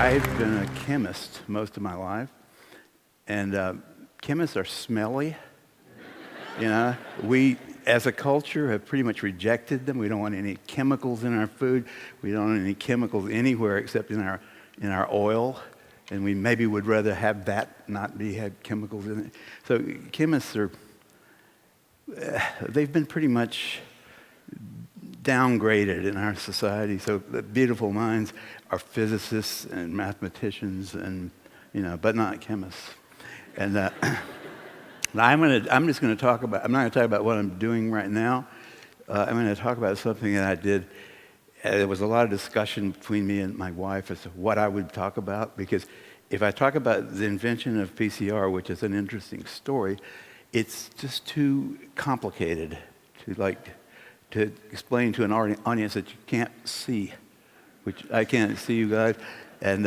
I've been a chemist most of my life, and chemists are smelly. You know, we, as a culture, have pretty much rejected them. We don't want any chemicals in our food. We don't want any chemicals anywhere except in our oil, and we maybe would rather have that not have chemicals in it. So chemists are, they've been pretty much downgraded in our society. So the beautiful minds are physicists and mathematicians, and but not chemists. And I'm just going to talk about. I'm not going to talk about what I'm doing right now. I'm going to talk about something that I did. There was a lot of discussion between me and my wife as to what I would talk about, because if I talk about the invention of PCR, which is an interesting story, it's just too complicated to explain to an audience that you can't see, which I can't see you guys. And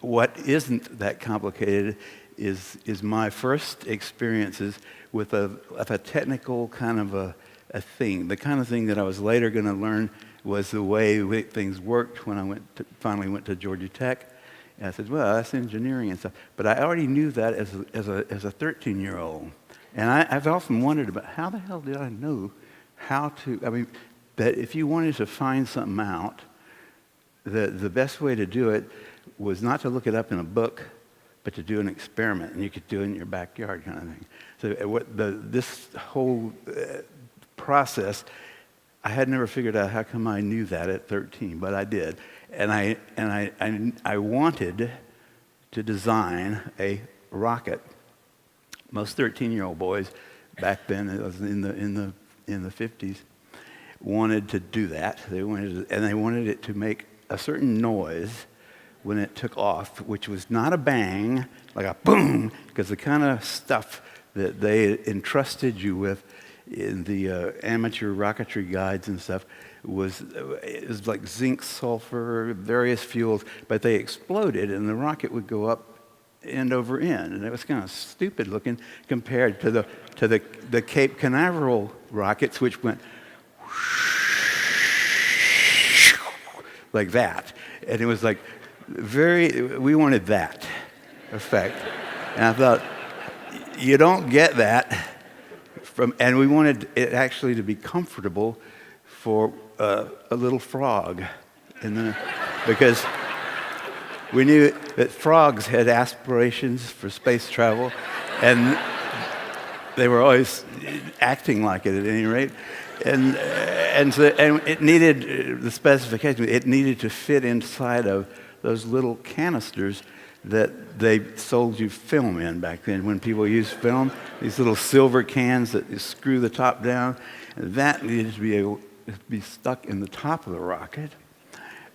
what isn't that complicated is my first experiences with a technical kind of a thing. The kind of thing that I was later going to learn was the way things worked when I finally went to Georgia Tech. And I said, well, that's engineering and stuff. But I already knew that as a 13-year-old. And I've often wondered about how the hell did I know how to, that if you wanted to find something out, the best way to do it was not to look it up in a book, but to do an experiment, and you could do it in your backyard kind of thing. So this whole process, I had never figured out how come I knew that at 13, but I did. And I wanted to design a rocket. Most 13-year-old boys back then, it was in the 50s, wanted to do that. They wanted it to make a certain noise when it took off, which was not a bang, like a boom, because the kind of stuff that they entrusted you with in the amateur rocketry guides and stuff was like zinc, sulfur, various fuels, but they exploded and the rocket would go up end over end, and it was kind of stupid looking compared to the Cape Canaveral rockets, which went like that, and it was like we wanted that effect, and I thought, you don't get that and we wanted it actually to be comfortable for a little frog, because we knew that frogs had aspirations for space travel, and they were always acting like it at any rate. And it needed the specification. It needed to fit inside of those little canisters that they sold you film in back then. When people used film, these little silver cans that you screw the top down, and that needed to be stuck in the top of the rocket,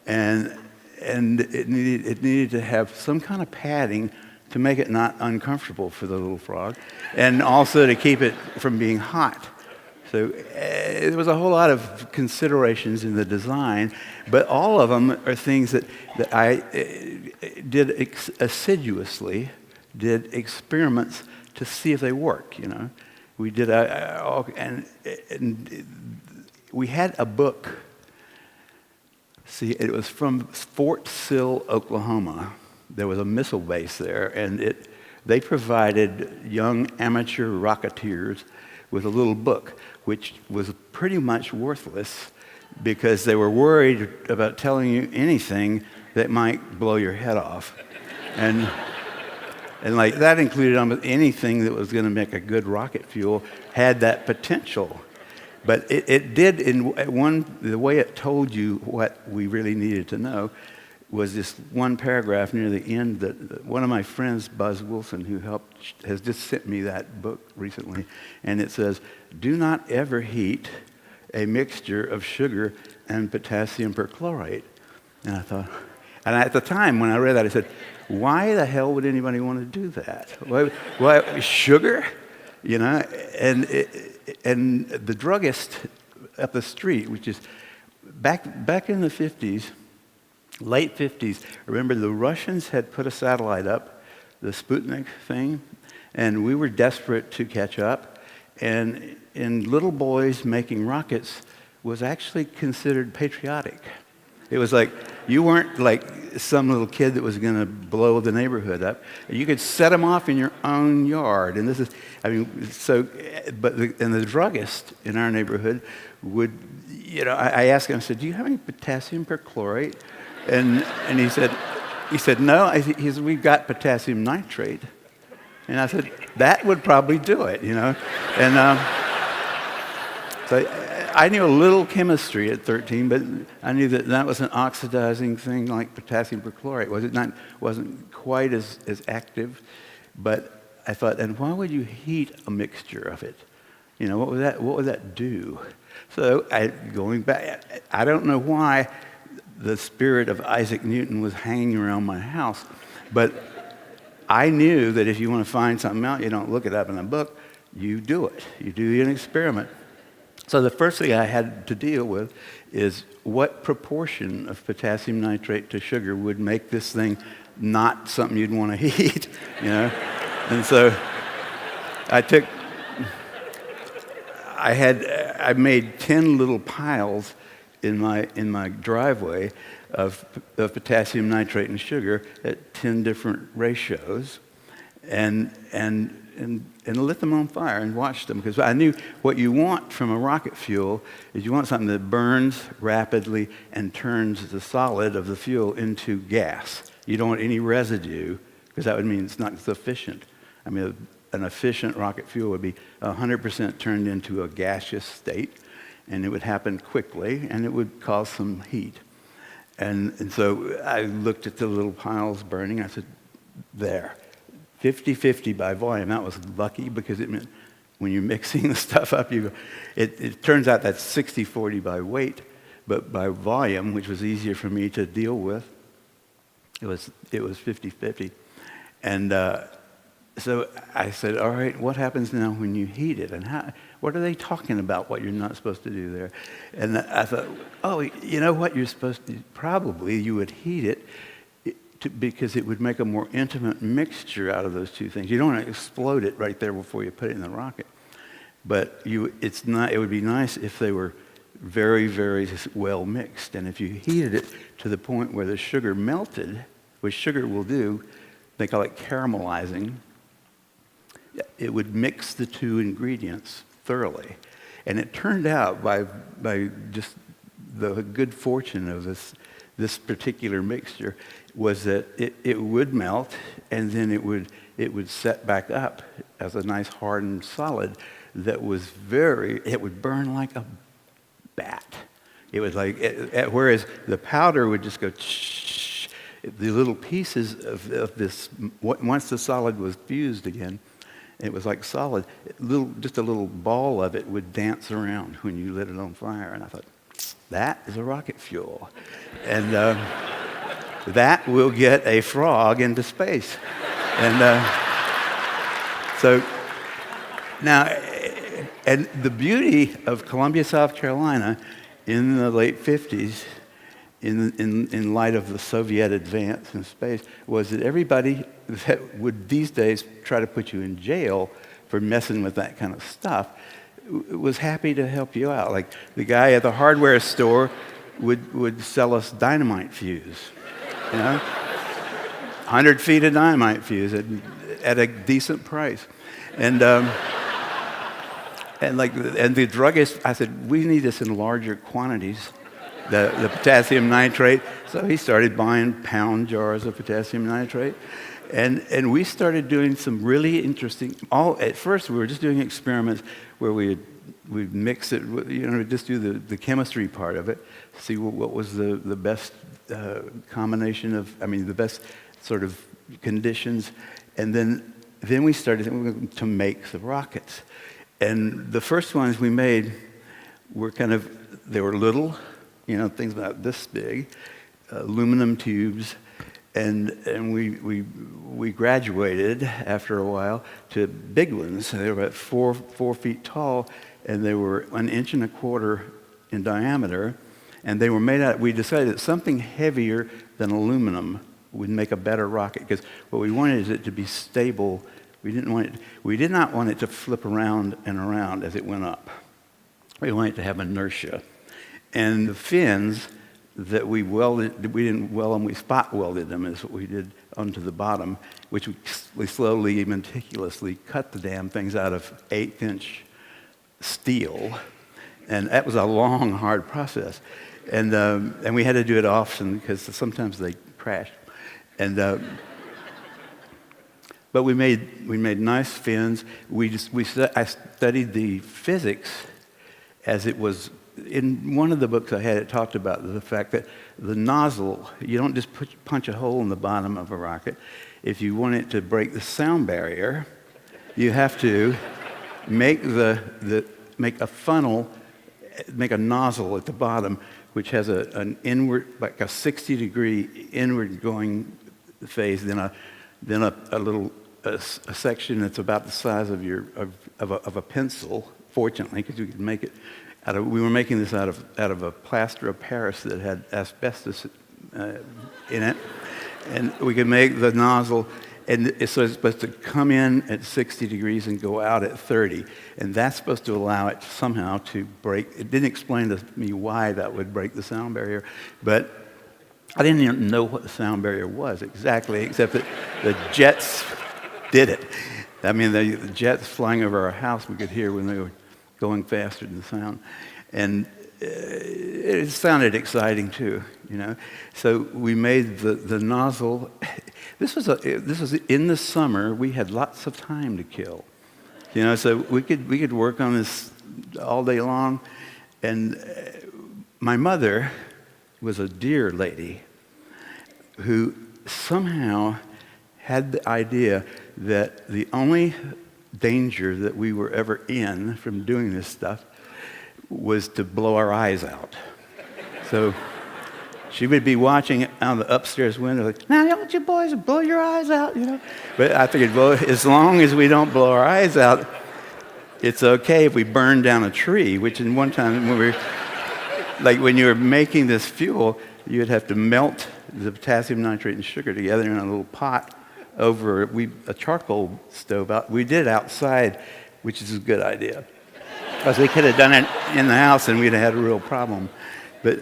and it needed to have some kind of padding to make it not uncomfortable for the little frog, and also to keep it from being hot. So there was a whole lot of considerations in the design, but all of them are things that I did assiduously, did experiments to see if they work. We did and we had a book. See, it was from Fort Sill, Oklahoma. There was a missile base there, and they provided young amateur rocketeers with a little book, which was pretty much worthless because they were worried about telling you anything that might blow your head off. And like that included almost anything that was going to make a good rocket fuel had that potential. But it did, the way it told you what we really needed to know was this one paragraph near the end that one of my friends, Buzz Wilson, who has just sent me that book recently, and it says, "Do not ever heat a mixture of sugar and potassium perchlorate." And I thought, and at the time when I read that, I said, why the hell would anybody want to do that? Why sugar? And the druggist up the street, which is back in the 50s, late 50s, remember the Russians had put a satellite up, the Sputnik thing, and we were desperate to catch up. And little boys making rockets was actually considered patriotic. It was like, you weren't like some little kid that was going to blow the neighborhood up. You could set them off in your own yard. And this is, I mean, so, and the druggist in our neighborhood would, you know, I asked him, I said, do you have any potassium perchlorate? And he said, no. He said, we've got potassium nitrate. And I said, that would probably do it, you know. And so I knew a little chemistry at 13, but I knew that was an oxidizing thing like potassium perchlorate. Wasn't quite as active, but I thought, and why would you heat a mixture of it? You know, what would that do? So going back, I don't know why the spirit of Isaac Newton was hanging around my house, but I knew that if you want to find something out, you don't look it up in a book, you do it. You do an experiment. So the first thing I had to deal with is what proportion of potassium nitrate to sugar would make this thing not something you'd want to heat, you know? And so I made 10 little piles in my driveway of potassium nitrate and sugar at 10 different ratios, and lit them on fire and watched them, because I knew what you want from a rocket fuel is you want something that burns rapidly and turns the solid of the fuel into gas. You don't want any residue, because that would mean it's not sufficient. I mean, an efficient rocket fuel would be 100% turned into a gaseous state, and it would happen quickly, and it would cause some heat. And so I looked at the little piles burning. I said, there, 50-50 by volume. That was lucky, because it meant when you're mixing the stuff up, it turns out that's 60-40 by weight, but by volume, which was easier for me to deal with, it was 50-50. And so I said, all right, what happens now when you heat it? And what are they talking about, what you're not supposed to do there? And I thought, oh, you know what you're supposed to do? Probably you would heat it because it would make a more intimate mixture out of those two things. You don't want to explode it right there before you put it in the rocket. But it would be nice if they were very, very well mixed. And if you heated it to the point where the sugar melted, which sugar will do, they call it caramelizing, it would mix the two ingredients thoroughly. And it turned out by just the good fortune of this particular mixture was that it would melt, and then it would set back up as a nice hardened solid that was it would burn like a bat. It was like, whereas the powder would just go shh, the little pieces of this, once the solid was fused again, it was like solid. Just a little ball of it would dance around when you lit it on fire. And I thought, that is a rocket fuel. And that will get a frog into space. And so now, and the beauty of Columbia, South Carolina in the late 50s, in light of the Soviet advance in space, was that everybody that would these days try to put you in jail for messing with that kind of stuff was happy to help you out. Like the guy at the hardware store would sell us dynamite fuse, you know, 100 feet of dynamite fuse at a decent price, and the druggist, I said, we need this in larger quantities. The potassium nitrate. So he started buying pound jars of potassium nitrate. And we started doing some really interesting, at first we were just doing experiments where we'd mix it, just do the chemistry part of it, see what was the best combination the best sort of conditions. And then we started to make the rockets. And the first ones we made were they were little, things about this big, aluminum tubes, and we graduated after a while to big ones. They were about 4 feet tall, and they were 1.25 inches in diameter, and they were made out. We decided that something heavier than aluminum would make a better rocket, because what we wanted is it to be stable. We did not want it to flip around and around as it went up. We wanted it to have inertia. And the fins that we didn't weld them, we spot welded them is what we did onto the bottom, which we slowly, meticulously cut the damn things out of 1/8" steel. And that was a long, hard process. And we had to do it often because sometimes they crashed. But we made nice fins. I studied the physics as it was. In one of the books I had, it talked about the fact that the nozzle, you don't just punch a hole in the bottom of a rocket. If you want it to break the sound barrier, you have to make a funnel, make a nozzle at the bottom, which has an inward, like a 60-degree inward going phase, then a little section that's about the size of a pencil. Fortunately, because we could make it we were making this out of a plaster of Paris that had asbestos in it, and we could make the nozzle, and so it's supposed to come in at 60 degrees and go out at 30, and that's supposed to allow it somehow to break. It didn't explain to me why that would break the sound barrier, but I didn't even know what the sound barrier was exactly, except that the jets did it. I mean, the jets flying over our house, we could hear when they were going faster than the sound. And it sounded exciting too, you know. So we made the nozzle. This was in the summer. We had lots of time to kill, you know. So we could work on this all day long. And my mother was a dear lady who somehow had the idea that the only danger that we were ever in from doing this stuff was to blow our eyes out. So she would be watching out the upstairs window, like, now don't you boys blow your eyes out, you know? But I figured, well, as long as we don't blow our eyes out, it's okay if we burn down a tree, which in one time when you were making this fuel, you'd have to melt the potassium nitrate and sugar together in a little pot over a charcoal stove. We did it outside, which is a good idea, because we could have done it in the house and we'd have had a real problem. But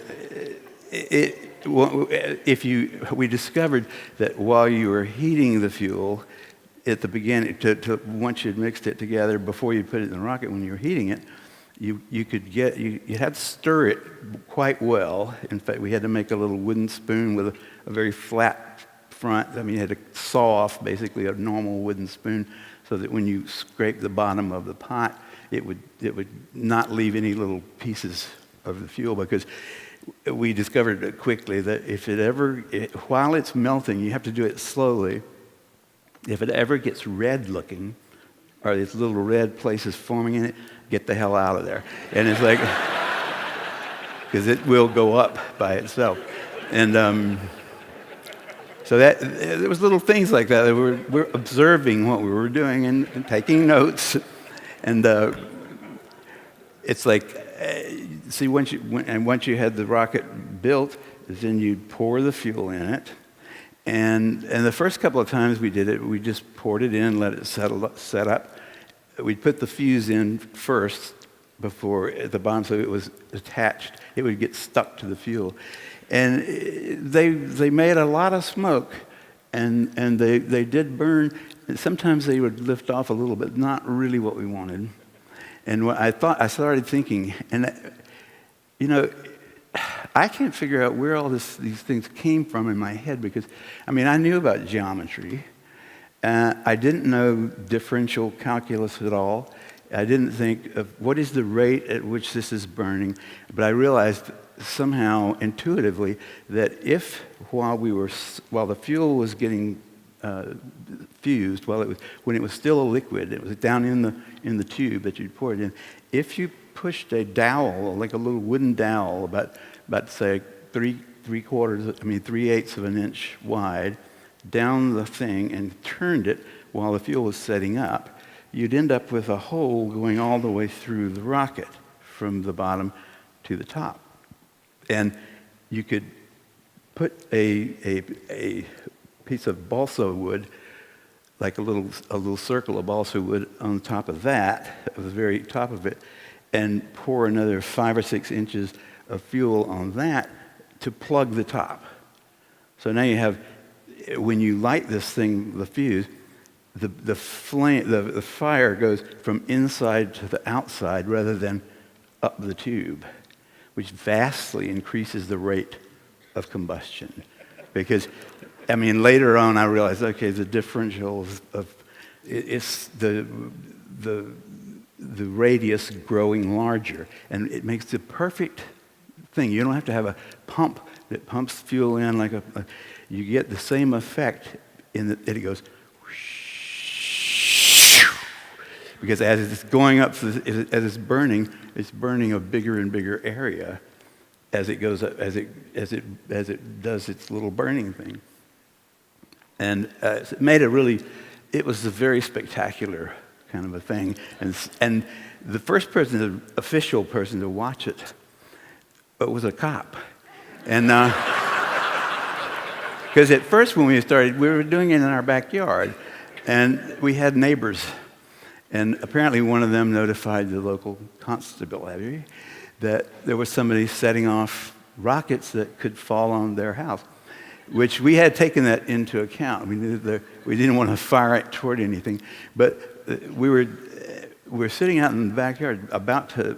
we discovered that while you were heating the fuel at the beginning, once you'd mixed it together before you put it in the rocket, when you were heating it, you had to stir it quite well. In fact, we had to make a little wooden spoon with a very flat front. I mean, you had to saw off basically a normal wooden spoon so that when you scrape the bottom of the pot, it would not leave any little pieces of the fuel, because we discovered quickly that while it's melting, you have to do it slowly. If it ever gets red looking, or these little red places forming in it, get the hell out of there. And it's like, because it will go up by itself. And so there was little things like that. We're observing what we were doing and taking notes. And it's like, see, once you had the rocket built, then you'd pour the fuel in it. And the first couple of times we did it, we just poured it in, let it set up. We'd put the fuse in first before at the bottom, so it was attached. It would get stuck to the fuel. And they made a lot of smoke, and they did burn. And sometimes they would lift off a little bit, not really what we wanted. And I started thinking, and you know, I can't figure out where all these things came from in my head, because, I mean, I knew about geometry. I didn't know differential calculus at all. I didn't think of what is the rate at which this is burning, but I realized somehow intuitively that while the fuel was getting fused, when it was still a liquid, it was down in the tube that you'd pour it in. If you pushed a dowel, like a little wooden dowel, about say 3/8 of an inch wide, down the thing and turned it while the fuel was setting up, you'd end up with a hole going all the way through the rocket from the bottom to the top. And you could put a piece of balsa wood, like a little circle of balsa wood on top of that, at the very top of it, and pour another 5 or 6 inches of fuel on that to plug the top. So now you have, when you light this thing, the fuse, the fire goes from inside to the outside rather than up the tube, which vastly increases the rate of combustion. Because, I mean, later on I realized, okay, the differential it's the radius growing larger, and it makes the perfect thing. You don't have to have a pump that pumps fuel in like you get the same effect in that it goes because as it's going up, as it's burning a bigger and bigger area as it goes up, as it does its little burning thing. And it made it was a very spectacular kind of a thing. And the first person, the official person to watch it, was a cop. And because at first when we started, we were doing it in our backyard, and we had neighbors. And apparently one of them notified the local constabulary that there was somebody setting off rockets that could fall on their house, which we had taken that into account. We knew that we didn't want to fire it toward anything, but we were sitting out in the backyard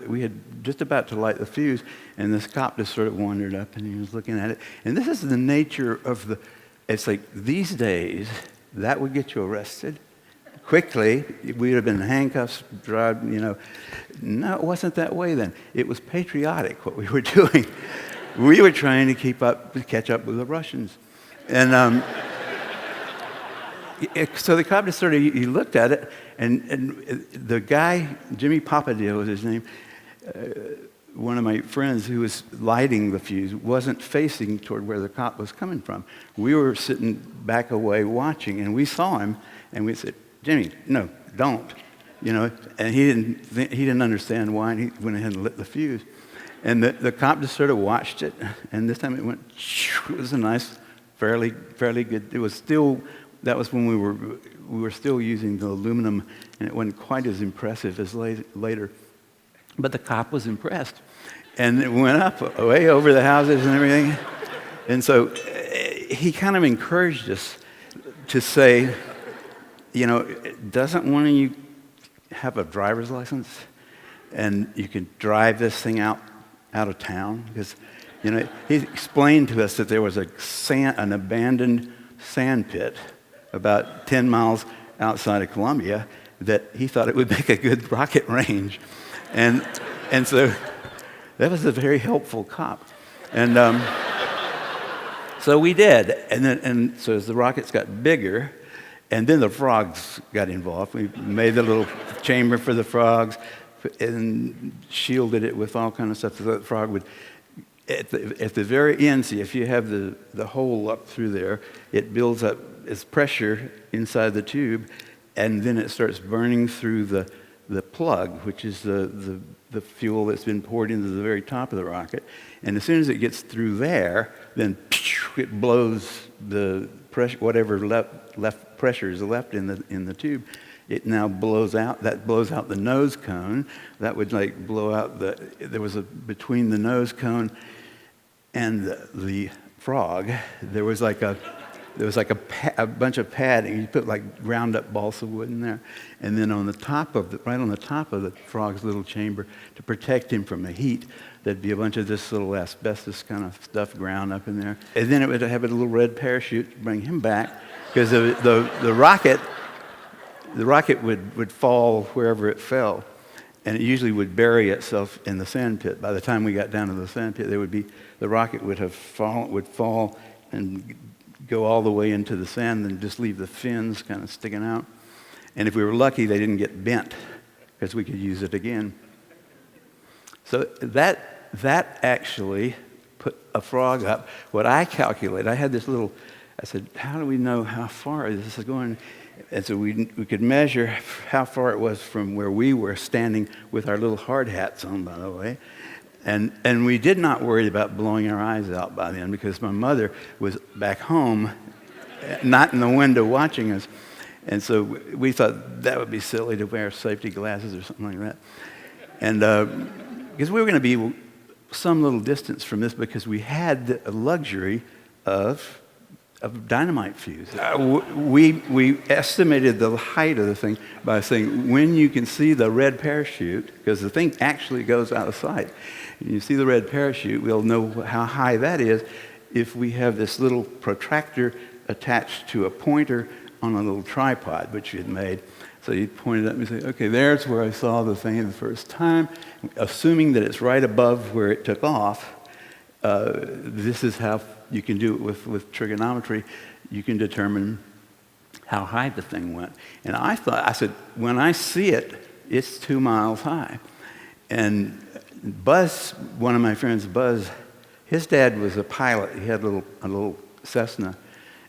we had just about to light the fuse, and this cop just sort of wandered up and he was looking at it. And this is the nature of it's like these days, that would get you arrested quickly. We'd have been handcuffs, drugged, No, it wasn't that way then. It was patriotic, what we were doing. We were trying to catch up with the Russians. And so the cop just sort of, he looked at it, and the guy, Jimmy Papadale was his name, one of my friends who was lighting the fuse wasn't facing toward where the cop was coming from. We were sitting back away watching, and we saw him, and we said, "Jimmy, no, don't." And he didn't understand why, and he went ahead and lit the fuse. And the cop just sort of watched it, and this time it went, it was a nice, fairly good, that was when we were still using the aluminum, and it wasn't quite as impressive as later. But the cop was impressed, and it went up way over the houses and everything. And so he kind of encouraged us to say, doesn't one of you have a driver's license? And you can drive this thing out of town? Because, he explained to us that there was an abandoned sand pit about 10 miles outside of Columbia that he thought it would make a good rocket range. And so that was a very helpful cop. And so we did. And so as the rockets got bigger, and then the frogs got involved. We made the little chamber for the frogs and shielded it with all kind of stuff so that the frog would, at the very end, see, if you have the hole up through there, it builds up its pressure inside the tube, and then it starts burning through the plug, which is the fuel that's been poured into the very top of the rocket. And as soon as it gets through there, then it blows the pressure, whatever left pressure is left in the tube. It now blows out. That blows out the nose cone. That would blow out there was between the nose cone and the frog, there was a bunch of padding. You put ground up balsa wood in there, and then right on the top of the frog's little chamber, to protect him from the heat, there'd be a bunch of this little asbestos kind of stuff ground up in there, and then it would have a little red parachute to bring him back, because the rocket would fall wherever it fell, and it usually would bury itself in the sand pit. By the time we got down to the sand pit, the rocket would fall and go all the way into the sand and just leave the fins kind of sticking out. And if we were lucky, they didn't get bent because we could use it again. So that actually put a frog up. What I calculated, I said, how do we know how far this is going? And so we could measure how far it was from where we were standing with our little hard hats on, by the way. And we did not worry about blowing our eyes out by then, because my mother was back home, not in the window watching us. And so we thought that would be silly to wear safety glasses or something like that. And because we were going to be some little distance from this because we had the luxury of dynamite fuse. We estimated the height of the thing by saying when you can see the red parachute, because the thing actually goes out of sight, and you see the red parachute, we'll know how high that is if we have this little protractor attached to a pointer on a little tripod, which you had made. So you point it up and say, okay, there's where I saw the thing the first time, assuming that it's right above where it took off. This is how you can do it with trigonometry. You can determine how high the thing went. And I said, when I see it, it's 2 miles high. And Buzz, one of my friends, Buzz, his dad was a pilot. He had a little Cessna.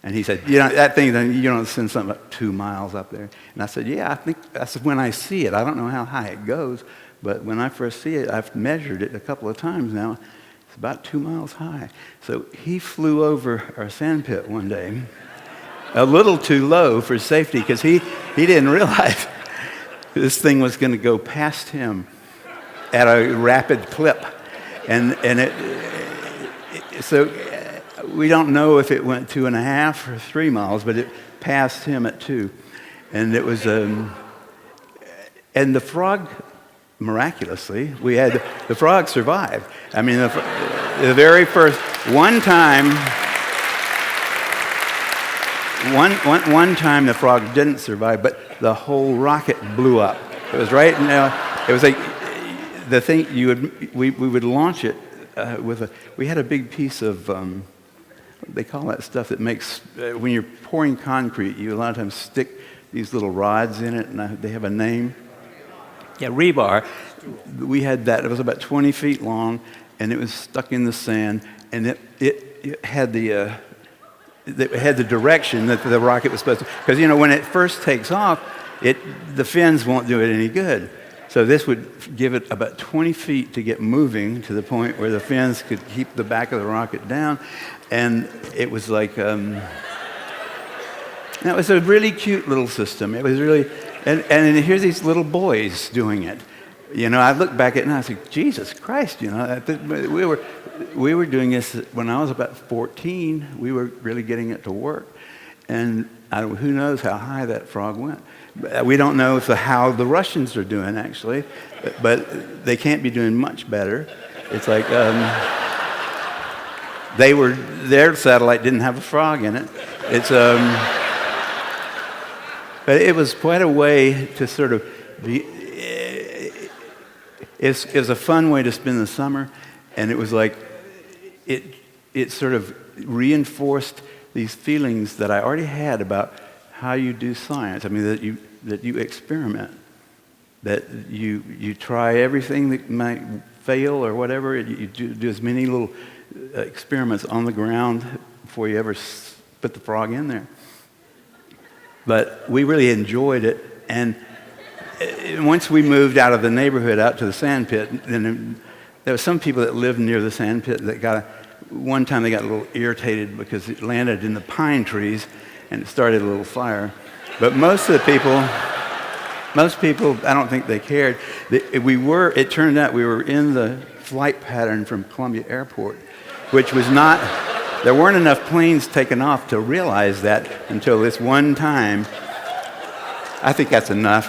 And he said, that thing, you don't send something up 2 miles up there. And I said, yeah, I said, when I see it, I don't know how high it goes, but when I first see it, I've measured it a couple of times now. It's about 2 miles high. So he flew over our sand pit one day, a little too low for safety, because he didn't realize this thing was going to go past him at a rapid clip. So we don't know if it went 2.5 or 3 miles, but it passed him at 2. And it was, and the frog, miraculously, the frog survived. I mean, the very first, one time the frog didn't survive, but the whole rocket blew up. It was right now, it was like the thing, we would launch it we had a big piece of, they call that stuff that makes, when you're pouring concrete, you a lot of times stick these little rods in it, and they have a name. Yeah, rebar. We had that. It was about 20 feet long, and it was stuck in the sand, and it had the direction that the rocket was supposed to. Because when it first takes off, the fins won't do it any good. So this would give it about 20 feet to get moving to the point where the fins could keep the back of the rocket down, and it was like that was a really cute little system. It was really. And here's these little boys doing it. I look back at it and I think, Jesus Christ, we were doing this when I was about 14. We were really getting it to work. And who knows how high that frog went. We don't know how the Russians are doing, actually, but they can't be doing much better. It's like their satellite didn't have a frog in it. But it was quite a way to sort of be. It was a fun way to spend the summer, and it was like it sort of reinforced these feelings that I already had about how you do science. I mean, that you experiment, that you try everything that might fail or whatever. You do as many little experiments on the ground before you ever put the frog in there. But we really enjoyed it, and once we moved out of the neighborhood out to the sand pit, then there were some people that lived near the sand pit that one time they got a little irritated because it landed in the pine trees and it started a little fire. But most people, I don't think they cared. It turned out we were in the flight pattern from Columbia Airport, which was not. There weren't enough planes taken off to realize that until this one time. I think that's enough.